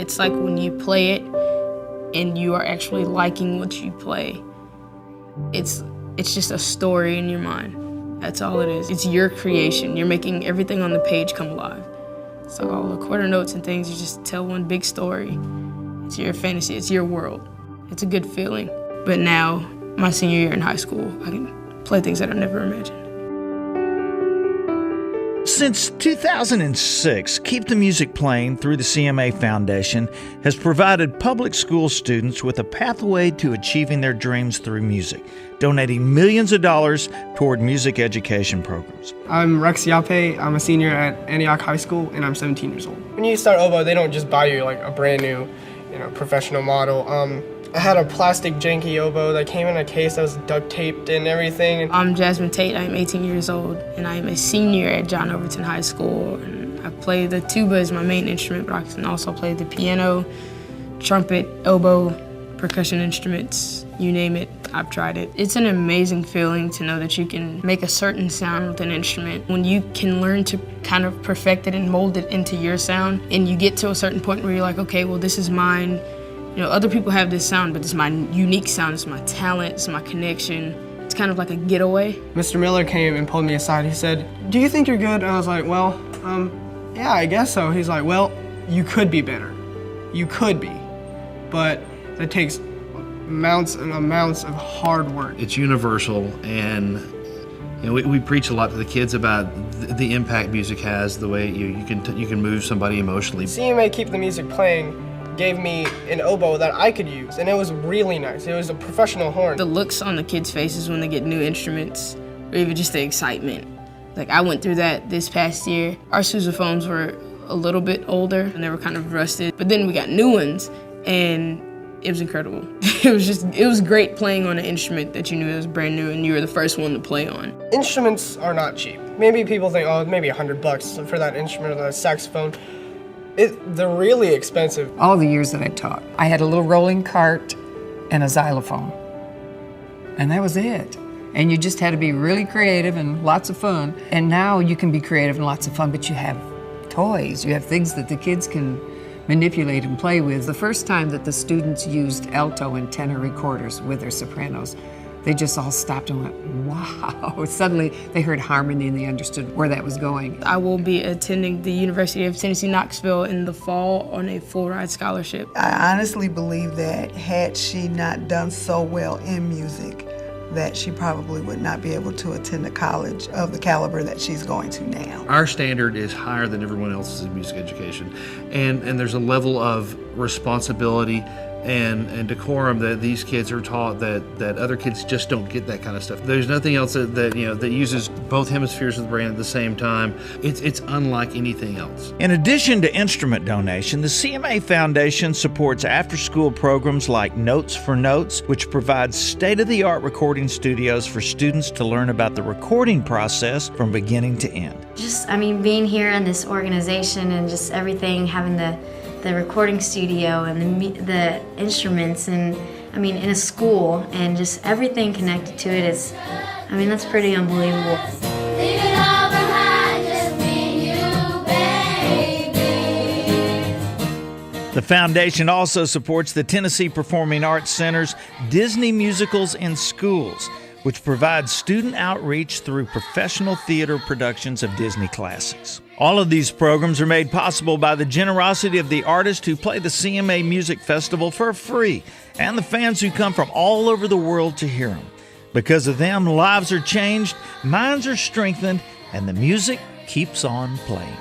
It's like when you play it and you are actually liking what you play. It's just a story in your mind. That's all it is. It's your creation. You're making everything on the page come alive. So all the quarter notes and things, you just tell one big story. It's your fantasy, it's your world. It's a good feeling. But now, my senior year in high school, I can play things that I never imagined. Since 2006, Keep the Music Playing through the CMA Foundation has provided public school students with a pathway to achieving their dreams through music, donating millions of dollars toward music education programs. I'm Rex Yape. I'm a senior at Antioch High School, and I'm 17 years old. When you start oboe, they don't just buy you like a brand new, professional model. I had a plastic janky oboe that came in a case that was duct taped and everything. I'm Jasmine Tate. I'm 18 years old, and I'm a senior at John Overton High School. And I play the tuba as my main instrument, but I can also play the piano, trumpet, oboe, percussion instruments, you name it, I've tried it. It's an amazing feeling to know that you can make a certain sound with an instrument. When you can learn to kind of perfect it and mold it into your sound, and you get to a certain point where you're like, okay, well, this is mine. Other people have this sound, but it's my unique sound, it's my talent, it's my connection. It's kind of like a getaway. Mr. Miller came and pulled me aside. He said, "Do you think you're good?" And I was like, well, yeah, I guess so. He's like, well, you could be better. You could be. But that takes amounts and amounts of hard work. It's universal, and we preach a lot to the kids about the impact music has, the way you can move somebody emotionally. CMA Keep the Music Playing gave me an oboe that I could use, and it was really nice. It was a professional horn. The looks on the kids' faces when they get new instruments, or even just the excitement. Like, I went through that this past year. Our sousaphones were a little bit older, and they were kind of rusted, but then we got new ones, and it was incredible. It was great playing on an instrument that you knew it was brand new and you were the first one to play on. Instruments are not cheap. Maybe people think, oh, maybe $100 for that instrument or that saxophone. They're really expensive. All the years that I taught, I had a little rolling cart and a xylophone. And that was it. And you just had to be really creative and lots of fun. And now you can be creative and lots of fun, but you have toys. You have things that the kids can manipulate and play with. The first time that the students used alto and tenor recorders with their sopranos, they just all stopped and went, wow. Suddenly they heard harmony and they understood where that was going. I will be attending the University of Tennessee, Knoxville in the fall on a full-ride scholarship. I honestly believe that had she not done so well in music, that she probably would not be able to attend a college of the caliber that she's going to now. Our standard is higher than everyone else's in music education, and there's a level of responsibility and decorum that these kids are taught that other kids just don't get that kind of stuff. There's nothing else that uses both hemispheres of the brain at the same time. It's unlike anything else. In addition to instrument donation, the CMA Foundation supports after-school programs like Notes for Notes, which provides state-of-the-art recording studios for students to learn about the recording process from beginning to end. Being here in this organization and just everything, having the recording studio and the instruments, and in a school, and just everything connected to it is, that's pretty unbelievable. The foundation also supports the Tennessee Performing Arts Center's Disney Musicals in Schools, which provides student outreach through professional theater productions of Disney classics. All of these programs are made possible by the generosity of the artists who play the CMA Music Festival for free and the fans who come from all over the world to hear them. Because of them, lives are changed, minds are strengthened, and the music keeps on playing.